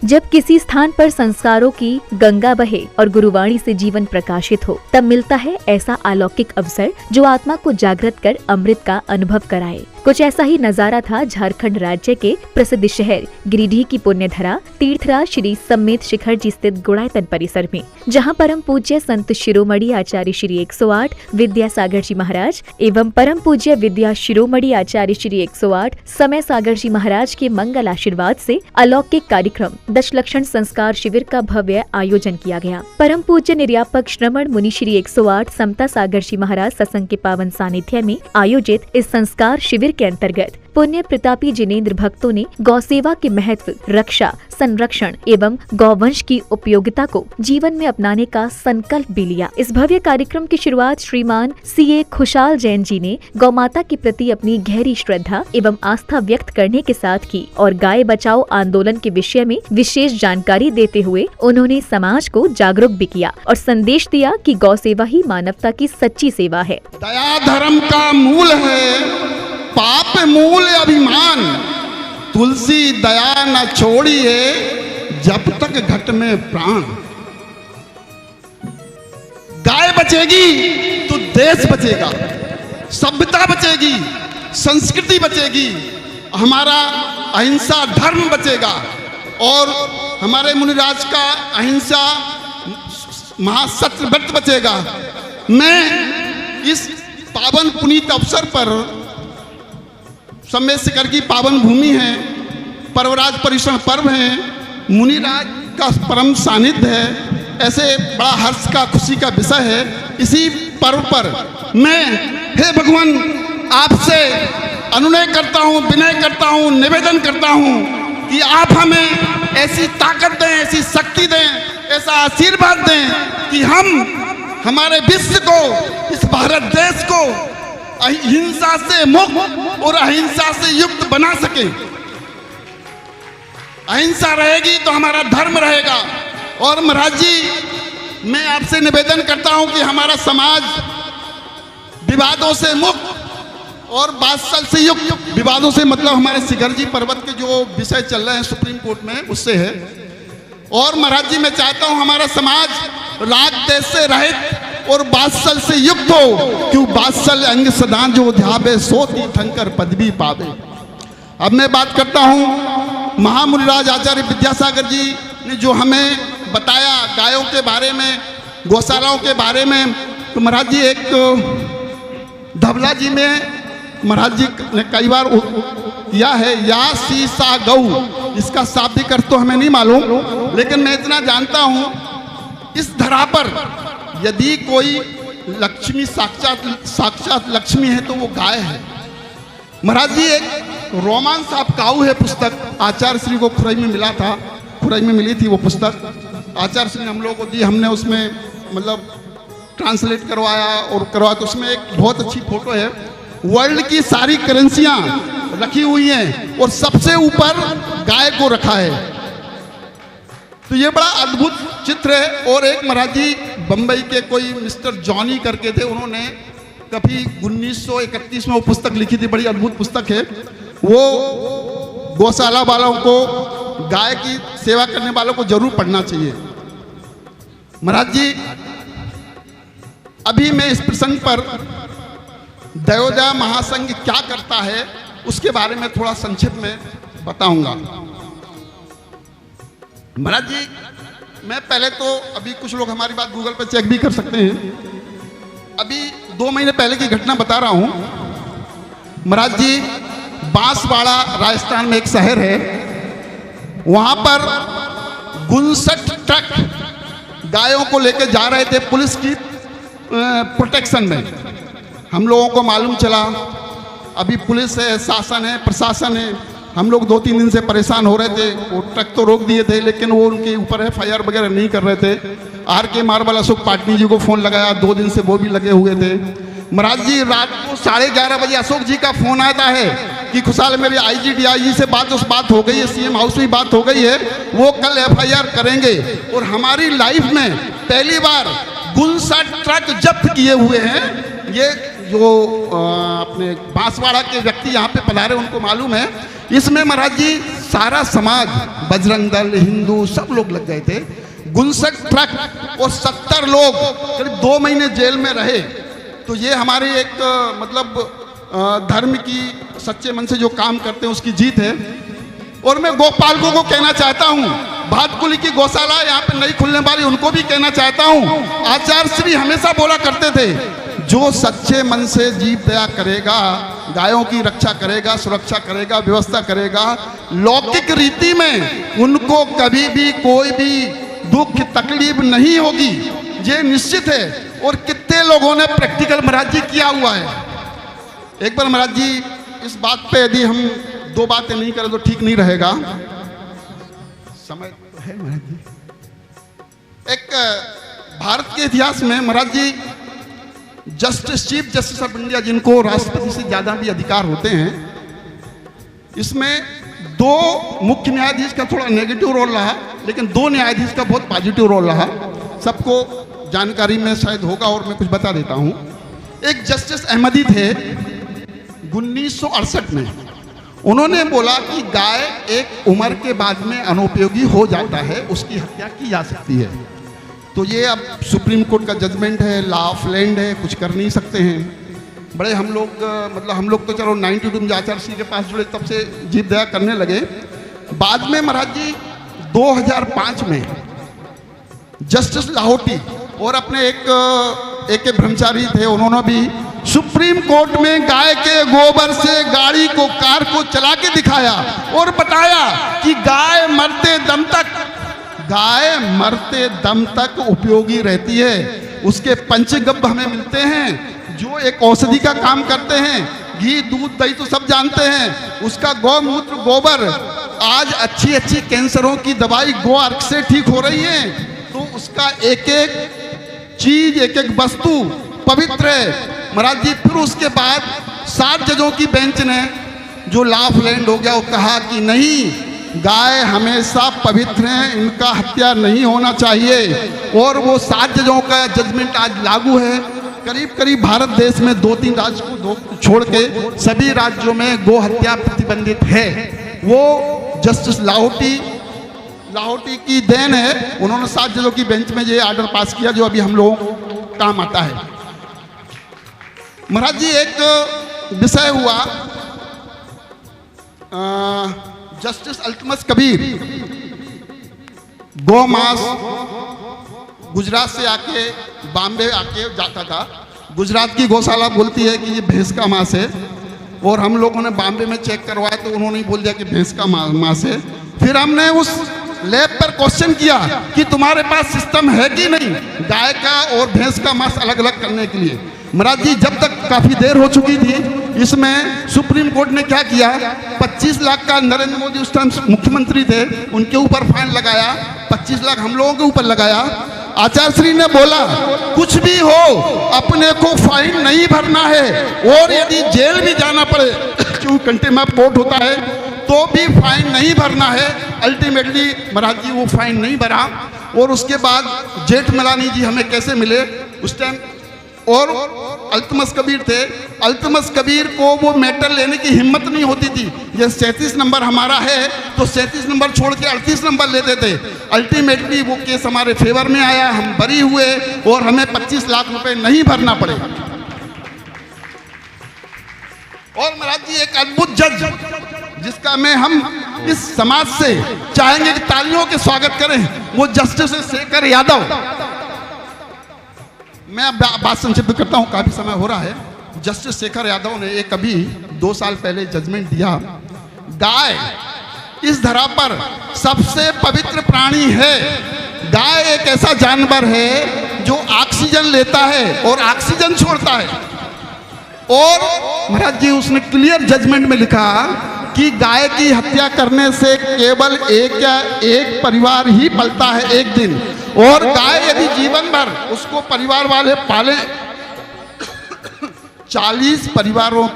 जब किसी स्थान पर संस्कारों की गंगा बहे और गुरुवाणी से जीवन प्रकाशित हो, तब मिलता है ऐसा अलौकिक अवसर जो आत्मा को जागृत कर अमृत का अनुभव कराए। कुछ ऐसा ही नजारा था झारखंड राज्य के प्रसिद्ध शहर गिरिडीह की पुण्यधरा तीर्थराज श्री सम्मेत शिखर जी स्थित गुणायतन परिसर में, जहां परम पूज्य संत शिरोमणि आचार्य श्री 108 विद्यासागर जी महाराज एवं परम पूज्य विद्या शिरोमणि आचार्य श्री 108 समय सागर जी महाराज के मंगल आशीर्वाद से अलौकिक कार्यक्रम दशलक्षण संस्कार शिविर का भव्य आयोजन किया गया। परम पूज्य निर्यापक श्रमण मुनि श्री 108 समता सागर जी महाराज सत्संग के पावन सानिध्य में आयोजित इस संस्कार शिविर के अंतर्गत पुण्य प्रतापी जिनेंद्र भक्तों ने गौ सेवा के महत्व, रक्षा, संरक्षण एवं गौवंश की उपयोगिता को जीवन में अपनाने का संकल्प भी लिया। इस भव्य कार्यक्रम की शुरुआत श्रीमान सीए खुशहाल जैन जी ने गौ माता के प्रति अपनी गहरी श्रद्धा एवं आस्था व्यक्त करने के साथ की और गाय बचाओ आंदोलन के विषय में विशेष जानकारी देते हुए उन्होंने समाज को जागरूक भी किया और संदेश दिया कि गौ सेवा ही मानवता की सच्ची सेवा है। दया धर्म का मूल है, पाप मूल अभिमान, तुलसी दया न छोड़िए जब तक घट में प्राण। गाय बचेगी तो देश बचेगा, सभ्यता बचेगी, संस्कृति बचेगी, हमारा अहिंसा धर्म बचेगा और हमारे मुनिराज का अहिंसा महासत्य व्रत बचेगा। मैं इस पावन पुनीत अवसर पर सम्मेत शिखर की पावन भूमि है, पर्वराज परिश्रम पर्व है, मुनिराज का परम सानिध्य है, ऐसे बड़ा हर्ष का खुशी का विषय है। इसी पर्व पर मैं हे भगवान आपसे अनुनय करता हूँ, विनय करता हूँ, निवेदन करता हूँ कि आप हमें ऐसी ताकत दें, ऐसी शक्ति दें, ऐसा आशीर्वाद दें कि हम हमारे विश्व को, इस भारत देश को अहिंसा से मुक्त और अहिंसा से युक्त बना सके। अहिंसा रहेगी तो हमारा धर्म रहेगा। और महाराज जी, मैं आपसे निवेदन करता हूं कि हमारा समाज विवादों से मुक्त और वात्सल्य से युक्त, विवादों से मतलब हमारे शिखर जी पर्वत के जो विषय चल रहे हैं सुप्रीम कोर्ट में, उससे है। और महाराज जी, मैं चाहता हूं हमारा समाज राग देश से रहित और वात्सल्य से युक्त हो, क्यों वात्सल्य अंग सदा जो ध्यावे सो तीर्थंकर पदवी पावे। अब मैं बात करता हूँ महामुनिराज आचार्य विद्यासागर जी ने जो हमें बताया गायों के बारे में, गौशालाओं के बारे में। तो महाराज जी, एक धबला जी में महाराज जी ने कई बार किया है या शीशा गौ, इसका शाब्दिक अर्थ तो हमें नहीं मालूम, लेकिन मैं इतना जानता हूँ इस धरा पर यदि कोई लक्ष्मी साक्षात लक्ष्मी है तो वो गाय है। महाराज जी, एक रोमांस ऑफ काऊ है पुस्तक, आचार्य श्री को खुरई में मिला था, खुरई में मिली थी वो पुस्तक, आचार्य श्री ने हम लोगों को दी। हमने उसमें मतलब ट्रांसलेट करवाया और करवाया, तो उसमें एक बहुत अच्छी फोटो है, वर्ल्ड की सारी करेंसियां रखी हुई हैं और सबसे ऊपर गाय को रखा है। तो ये बड़ा अद्भुत चित्र है। और एक महाराज जी, बम्बई के कोई मिस्टर जॉनी करके थे, उन्होंने कभी 1931 में वो पुस्तक लिखी थी, बड़ी अद्भुत पुस्तक है वो। गौशाला वालों को, गाय की सेवा करने वालों को जरूर पढ़ना चाहिए। महाराज जी, अभी मैं इस प्रसंग पर दयोदया महासंघ क्या करता है उसके बारे में थोड़ा संक्षिप्त में बताऊंगा। महाराज जी, मैं पहले तो, अभी कुछ लोग हमारी बात गूगल पर चेक भी कर सकते हैं, अभी 2 महीने पहले की घटना बता रहा हूं। महाराज जी, बांसवाड़ा राजस्थान में एक शहर है, वहां पर 59 ट्रक गायों को लेकर जा रहे थे पुलिस की प्रोटेक्शन में। हम लोगों को मालूम चला, अभी पुलिस है, शासन है, प्रशासन है, हम लोग 2-3 दिन से परेशान हो रहे थे। वो ट्रक तो रोक दिए थे, लेकिन वो उनके ऊपर FIR वगैरह नहीं कर रहे थे। RK मार्बल अशोक पाटनी जी को फ़ोन लगाया, 2 दिन से वो भी लगे हुए थे। महाराज जी, रात को 11:30 बजे अशोक जी का फ़ोन आता है कि खुशहाल मेरी IG DIG से बात हो गई है, CM हाउस में बात हो गई है, वो कल FIR करेंगे। और हमारी लाइफ में पहली बार 59 ट्रक जब्त किए हुए हैं। ये जो अपने बांसवाड़ा के व्यक्ति यहाँ पे पधारे उनको मालूम है। इसमें महाराज जी सारा समाज, बजरंग दल, हिंदू, सब लोग लग गए थे। 59 ट्रक और 70 लोग करीब 2 महीने जेल में रहे। तो ये हमारी एक मतलब धर्म की सच्चे मन से जो काम करते हैं उसकी जीत है। और मैं गोपालकों को कहना चाहता हूँ, भातकुली की गौशाला यहाँ पे नई खुलने वाली, उनको भी कहना चाहता हूँ, आचार्य श्री हमेशा बोला करते थे, जो सच्चे मन से जीव दया करेगा, गायों की रक्षा करेगा, सुरक्षा करेगा, व्यवस्था करेगा, लौकिक रीति में उनको कभी भी कोई भी दुख तकलीफ नहीं होगी, ये निश्चित है। और कितने लोगों ने प्रैक्टिकल महाराज जी किया हुआ है। एक बार महाराज जी इस बात पे यदि हम 2 बातें नहीं करें तो ठीक नहीं रहेगा। समय तो है महाराज जी। एक भारत के इतिहास में Maharaj ji justice, chief justice of India, जिनको राष्ट्रपति से ज्यादा भी अधिकार होते हैं, इसमें 2 मुख्य न्यायाधीश का थोड़ा नेगेटिव रोल रहा, लेकिन 2 न्यायाधीश का बहुत पॉजिटिव रोल रहा। सबको जानकारी में शायद होगा और मैं कुछ बता देता हूं। एक जस्टिस अहमदी थे 1968 में। उन्होंने बोला कि गाय एक उम्र के बाद में अनुपयोगी हो जाता है, उसकी हत्या की जा सकती है। तो ये अब सुप्रीम कोर्ट का जजमेंट है, लॉ ऑफ लैंड है, कुछ कर नहीं सकते हैं। बड़े हम लोग मतलब हम लोग तो चलो 92 आचार्य श्री के पास जुड़े, तब से जीव दया करने लगे। बाद में महाराज जी 2005 में जस्टिस लाहौटी और अपने एक ब्रह्मचारी थे, उन्होंने भी सुप्रीम कोर्ट में गाय के गोबर से गाड़ी को, कार को चला के दिखाया और बताया कि गाय मरते दम तक उपयोगी रहती है। उसके पंचगव्य हमें मिलते हैं जो एक औषधि का काम करते हैं। घी, दूध, दही तो सब जानते हैं। उसका गौमूत्र, गोबर, आज अच्छी कैंसरों की दवाई गो अर्क से ठीक हो रही है। तो उसका एक एक चीज, एक एक वस्तु पवित्र है महाराज जी। फिर उसके बाद 7 जजों की बेंच ने, जो लॉ ऑफ लैंड हो गया, वो कहा कि नहीं, गाय हमेशा पवित्र हैं, इनका हत्या नहीं होना चाहिए। और वो 7 जजों का जजमेंट आज लागू है। करीब भारत देश में 2-3 राज्य को छोड़ के सभी राज्यों में गो हत्या प्रतिबंधित है। वो जस्टिस लाहौटी की देन है। उन्होंने 7 जजों की बेंच में ये ऑर्डर पास किया जो अभी हम लोगों को काम आता है। महाराज जी एक विषय हुआ, जस्टिस अल्तमस कबीर गौ मांस गुजरात से आके बॉम्बे आके जाता था। गुजरात की गौशाला बोलती है कि ये भैंस का मांस है, और हम लोगों ने बॉम्बे में चेक करवाया तो उन्होंने बोल दिया कि भैंस का मांस है। फिर हमने उस लैब पर क्वेश्चन किया कि तुम्हारे पास सिस्टम है कि नहीं गाय का और भैंस का मांस अलग अलग करने के लिए। महाराज जी जब तक काफी देर हो चुकी थी, इसमें सुप्रीम कोर्ट ने क्या किया, 25 लाख का, नरेंद्र मोदी उस टाइम मुख्यमंत्री थे, उनके ऊपर फाइन लगाया। 25 लाख हम लोगों के ऊपर लगाया। आचार्य श्री ने बोला कुछ भी हो अपने को फाइन नहीं भरना है, और यदि जेल भी जाना पड़े क्यों कंटेम्प्ट ऑफ कोर्ट होता है, तो भी फाइन नहीं भरना है। अल्टीमेटली महाराज जी वो फाइन नहीं भरा। और उसके बाद जेठमलानी जी हमें कैसे मिले उस टाइम, और अल्तमस कबीर थे। अल्तमस कबीर को वो मैटर लेने की हिम्मत नहीं होती थी। ये 37 नंबर हमारा है तो 37 नंबर छोड़ के 38 नंबर लेते थे। अल्टीमेटली वो केस हमारे फेवर में आया, हम बरी हुए और हमें 25 लाख रुपए नहीं भरना पड़े। और महाराज जी एक अद्भुत जज, जिसका हम इस समाज से चाहेंगे कि तालियों के स्वागत करें, वो जस्टिस शेखर यादव। मैं बात संक्षिप्त करता हूँ, काफी समय हो रहा है। जस्टिस शेखर यादव ने एक अभी 2 साल पहले जजमेंट दिया, गाय इस धरा पर सबसे पवित्र प्राणी है। गाय एक ऐसा जानवर है जो ऑक्सीजन लेता है और ऑक्सीजन छोड़ता है। और महाराज जी उसने क्लियर जजमेंट में लिखा कि गाय की हत्या करने से केवल एक परिवार ही पलता है एक दिन, और गाय यदि जीवन भर उसको परिवार वाले पाले 40 परिवारों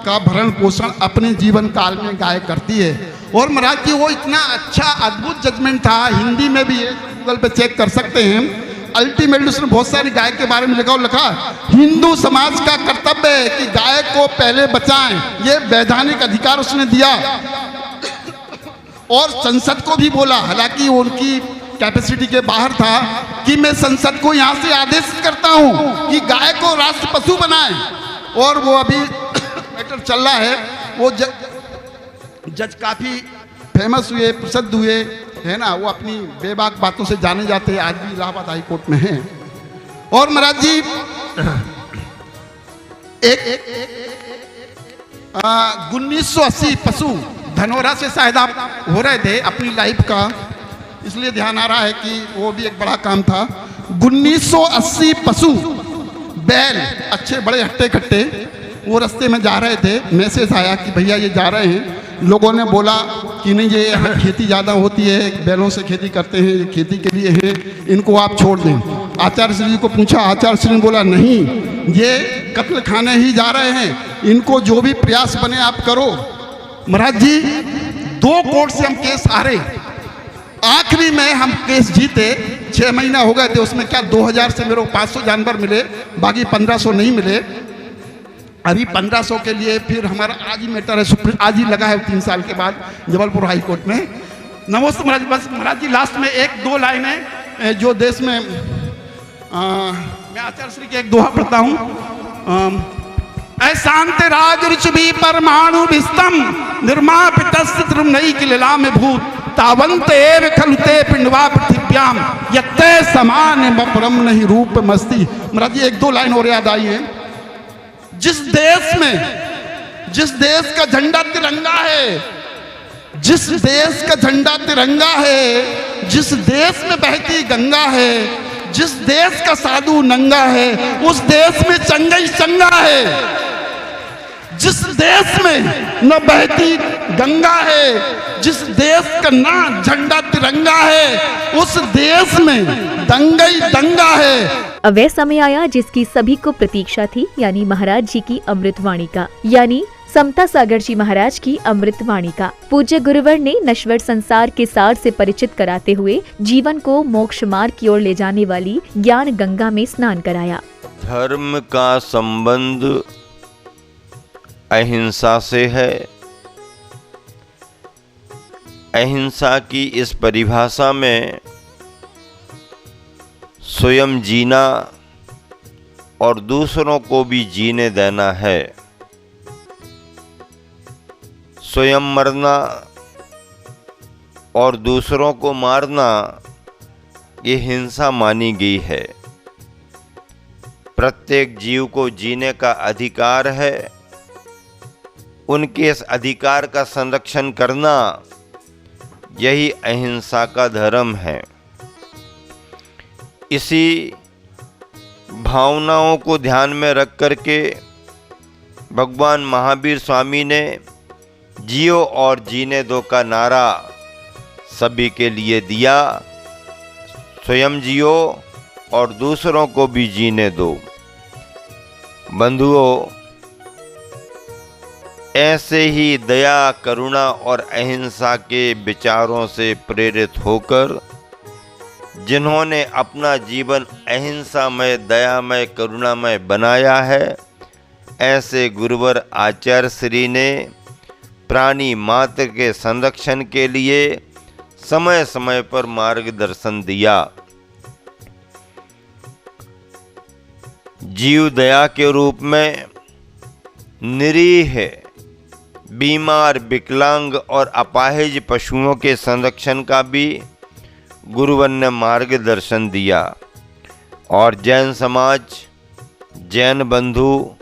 का भरण पोषण अपने जीवन काल में गाय करती है। और महाराज जी वो इतना अच्छा अद्भुत जजमेंट था, हिंदी में भी है, गूगल पे चेक कर सकते हैं। अल्टीमेटली उसने बहुत सारी गाय के बारे में लिखा हिंदू समाज का कर्तव्य है कि गाय को पहले बचाएं, ये वैधानिक अधिकार उसने दिया। और संसद को भी बोला, हालांकि उनकी कैपेसिटी के बाहर था, कि मैं संसद को यहाँ से आदेश करता हूँ कि गाय को राष्ट्र पशु बनाएं। और वो अभी मैटर चल रहा है, वो जज काफ़ी फेमस हुए, प्रसिद्ध हुए, है ना, वो अपनी बेबाक बातों से जाने जाते हैं, आज भी इलाहाबाद हाई कोर्ट में हैं। और महाराज जी एक 1980 पशु धनोरा से शायद आप हो रहे थे अपनी लाइफ का, इसलिए ध्यान आ रहा है कि वो भी एक बड़ा काम था। 1980 पशु बैल अच्छे बड़े हट्टे कट्टे वो रास्ते में जा रहे थे, मैसेज आया कि भैया ये जा रहे हैं। लोगों ने बोला कि नहीं, ये यहाँ खेती ज़्यादा होती है, बैलों से खेती करते हैं, ये खेती के लिए है, इनको आप छोड़ दें। आचार्य श्री जी को पूछा, आचार्य श्री ने बोला नहीं, ये कत्ल खाने ही जा रहे हैं, इनको जो भी प्रयास बने आप करो। महाराज जी 2 कोर्ट से हम केस हारे, आखिरी में हम केस जीते, 6 महीना हो गए थे उसमें, क्या 2000 से मेरे को 500 जानवर मिले, बाकी 1500 नहीं मिले। अभी 1500 के लिए फिर हमारा आज ही मैटर है, आज ही लगा है 3 साल के बाद जबलपुर हाई कोर्ट में। नमस्ते महाराज। बस महाराज जी लास्ट में 1-2 लाइनें जो देश में मैं आचार्य श्री के एक दोहा पढ़ता हूँ। ऐशांत राज रुचि परमाणु विस्तम निर्मापितस्य त्रिनई किलला में भूत तावंत एव खलुते पिंडवा पृथिव्याम यत्ते समान मपरम नहीं रूप मस्ती। महाराज जी 1-2 लाइन और याद आई है। जिस देश का झंडा तिरंगा है, जिस देश का झंडा तिरंगा है, जिस देश में बहती गंगा है, जिस देश का साधु नंगा है, उस देश में चंगा ही चंगा है। जिस देश में न बहती गंगा है, जिस देश का ना झंडा तिरंगा है, उस देश में दंगा ही दंगा है। अब वह समय आया जिसकी सभी को प्रतीक्षा थी, यानी महाराज जी की अमृतवाणी का, यानी समता सागर जी महाराज की अमृतवाणी का। पूज्य गुरुवर ने नश्वर संसार के सार से परिचित कराते हुए जीवन को मोक्ष मार्ग की ओर ले जाने वाली ज्ञान गंगा में स्नान कराया। धर्म का संबंध अहिंसा से है। अहिंसा की इस परिभाषा में स्वयं जीना और दूसरों को भी जीने देना है। स्वयं मरना और दूसरों को मारना ये हिंसा मानी गई है। प्रत्येक जीव को जीने का अधिकार है। उनके इस अधिकार का संरक्षण करना यही अहिंसा का धर्म है। इसी भावनाओं को ध्यान में रख करके भगवान महावीर स्वामी ने जियो और जीने दो का नारा सभी के लिए दिया। स्वयं जियो और दूसरों को भी जीने दो। बंधुओं, ऐसे ही दया, करुणा और अहिंसा के विचारों से प्रेरित होकर जिन्होंने अपना जीवन अहिंसामय, दयामय, करुणामय बनाया है, ऐसे गुरुवर आचार्य श्री ने प्राणी मात्र के संरक्षण के लिए समय समय पर मार्गदर्शन दिया। जीव दया के रूप में निरीह, बीमार, विकलांग और अपाहिज पशुओं के संरक्षण का भी गुरुवर ने मार्गदर्शन दिया। और जैन समाज, जैन बंधु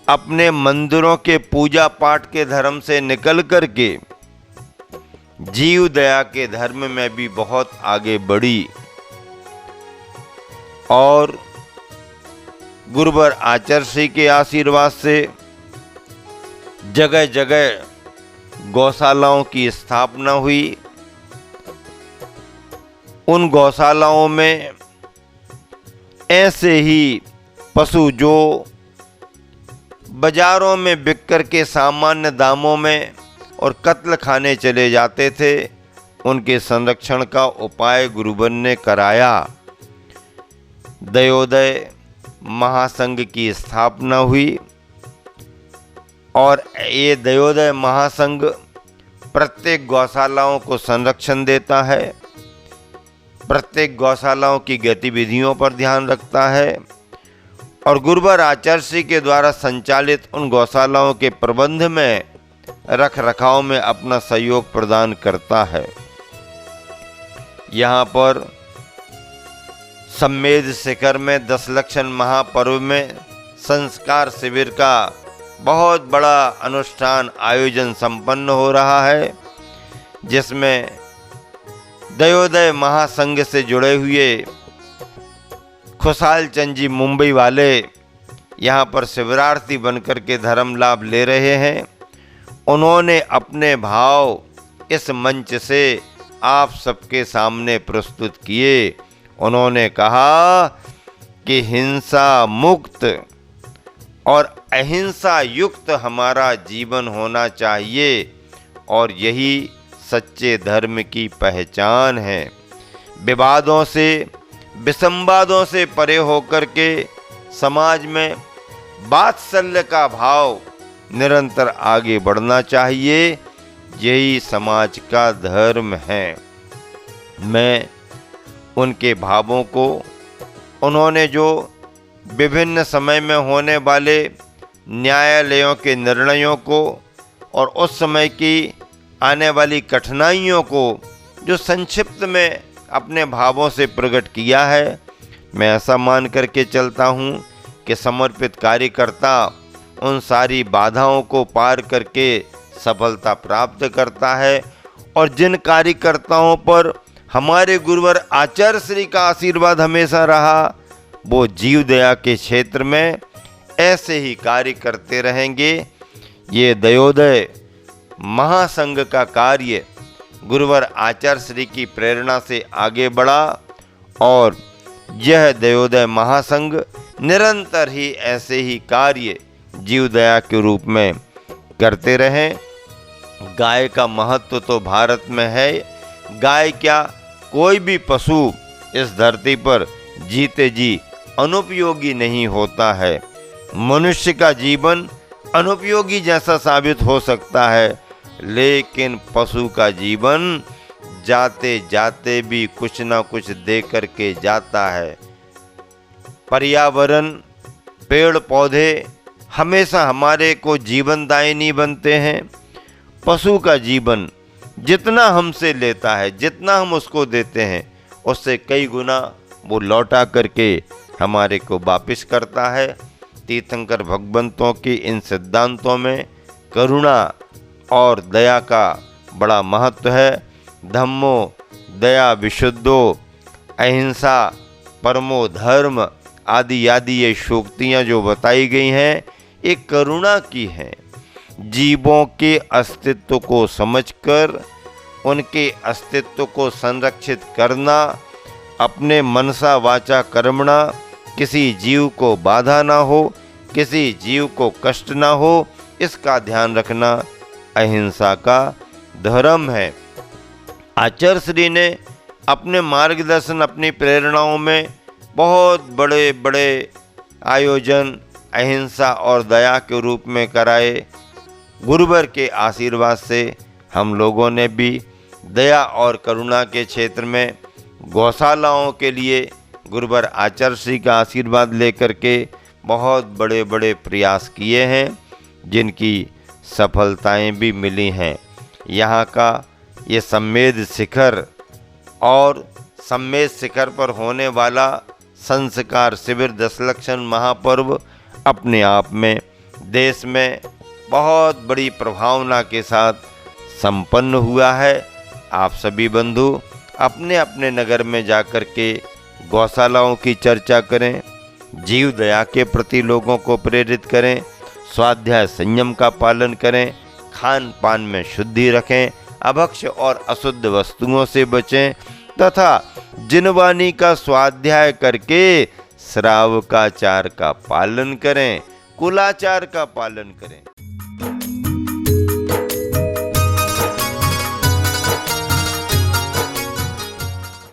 अपने मंदिरों के पूजा पाठ के धर्म से निकल करके जीव दया के धर्म में भी बहुत आगे बढ़ी और गुरुवर आचार्य श्री के आशीर्वाद से जगह जगह गौशालाओं की स्थापना हुई। उन गौशालाओं में ऐसे ही पशु जो बाजारों में बिक कर के सामान्य दामों में और कत्ल खाने चले जाते थे, उनके संरक्षण का उपाय गुरुवर ने कराया। दयोदय महासंघ की स्थापना हुई और ये दयोदय महासंघ प्रत्येक गौशालाओं को संरक्षण देता है, प्रत्येक गौशालाओं की गतिविधियों पर ध्यान रखता है और गुरुवर आचार्य श्री के द्वारा संचालित उन गौशालाओं के प्रबंध में, रख रखाव में अपना सहयोग प्रदान करता है। यहाँ पर सम्मेद शिखर में 10 लक्षण महापर्व में संस्कार शिविर का बहुत बड़ा अनुष्ठान आयोजन संपन्न हो रहा है, जिसमें दयोदय महासंघ से जुड़े हुए खुशहाल चंद जी मुंबई वाले यहाँ पर शिविरार्थी बनकर के धर्म लाभ ले रहे हैं। उन्होंने अपने भाव इस मंच से आप सबके सामने प्रस्तुत किए। उन्होंने कहा कि हिंसा मुक्त और अहिंसा युक्त हमारा जीवन होना चाहिए और यही सच्चे धर्म की पहचान है। विवादों से, विसंवादों से परे होकर के समाज में वात्सल्य का भाव निरंतर आगे बढ़ना चाहिए, यही समाज का धर्म है। मैं उनके भावों को, उन्होंने जो विभिन्न समय में होने वाले न्यायालयों के निर्णयों को और उस समय की आने वाली कठिनाइयों को जो संक्षिप्त में अपने भावों से प्रकट किया है, मैं ऐसा मान करके चलता हूँ कि समर्पित कार्यकर्ता उन सारी बाधाओं को पार करके सफलता प्राप्त करता है और जिन कार्यकर्ताओं पर हमारे गुरुवर आचार्य श्री का आशीर्वाद हमेशा रहा, वो जीव दया के क्षेत्र में ऐसे ही कार्य करते रहेंगे। ये दयोदय महासंघ का कार्य गुरुवर आचार्य श्री की प्रेरणा से आगे बढ़ा और यह दयोदय महासंघ निरंतर ही ऐसे ही कार्य जीव दया के रूप में करते रहें। गाय का महत्व तो भारत में है। गाय क्या, कोई भी पशु इस धरती पर जीते जी अनुपयोगी नहीं होता है। मनुष्य का जीवन अनुपयोगी जैसा साबित हो सकता है, लेकिन पशु का जीवन जाते जाते भी कुछ ना कुछ दे करके जाता है। पर्यावरण, पेड़ पौधे हमेशा हमारे को जीवनदायिनी बनते हैं। पशु का जीवन जितना हमसे लेता है, जितना हम उसको देते हैं, उससे कई गुना वो लौटा करके हमारे को वापिस करता है। तीर्थंकर भगवंतों की इन सिद्धांतों में करुणा और दया का बड़ा महत्व है। धम्मो दया विशुद्धो अहिंसा परमो धर्म आदि आदि ये सूक्तियाँ जो बताई गई हैं, ये करुणा की हैं। जीवों के अस्तित्व को समझकर उनके अस्तित्व को संरक्षित करना, अपने मनसा वाचा कर्मणा किसी जीव को बाधा ना हो, किसी जीव को कष्ट ना हो, इसका ध्यान रखना अहिंसा का धर्म है। आचार्य श्री ने अपने मार्गदर्शन, अपनी प्रेरणाओं में बहुत बड़े बड़े आयोजन अहिंसा और दया के रूप में कराए। गुरुवर के आशीर्वाद से हम लोगों ने भी दया और करुणा के क्षेत्र में गौशालाओं के लिए गुरुवर आचार्य श्री का आशीर्वाद लेकर के बहुत बड़े बड़े प्रयास किए हैं, जिनकी सफलताएं भी मिली हैं। यहाँ का ये सम्मेद शिखर और सम्मेद शिखर पर होने वाला संस्कार शिविर 10 लक्षण महापर्व अपने आप में देश में बहुत बड़ी प्रभावना के साथ संपन्न हुआ है। आप सभी बंधु अपने अपने नगर में जाकर के गौशालाओं की चर्चा करें, जीव दया के प्रति लोगों को प्रेरित करें, स्वाध्याय संयम का पालन करें, खान पान में शुद्धि रखें, अभक्ष्य और अशुद्ध वस्तुओं से बचें तथा जिनवानी का स्वाध्याय करके श्रावकाचार का पालन करें, कुलाचार का पालन करें।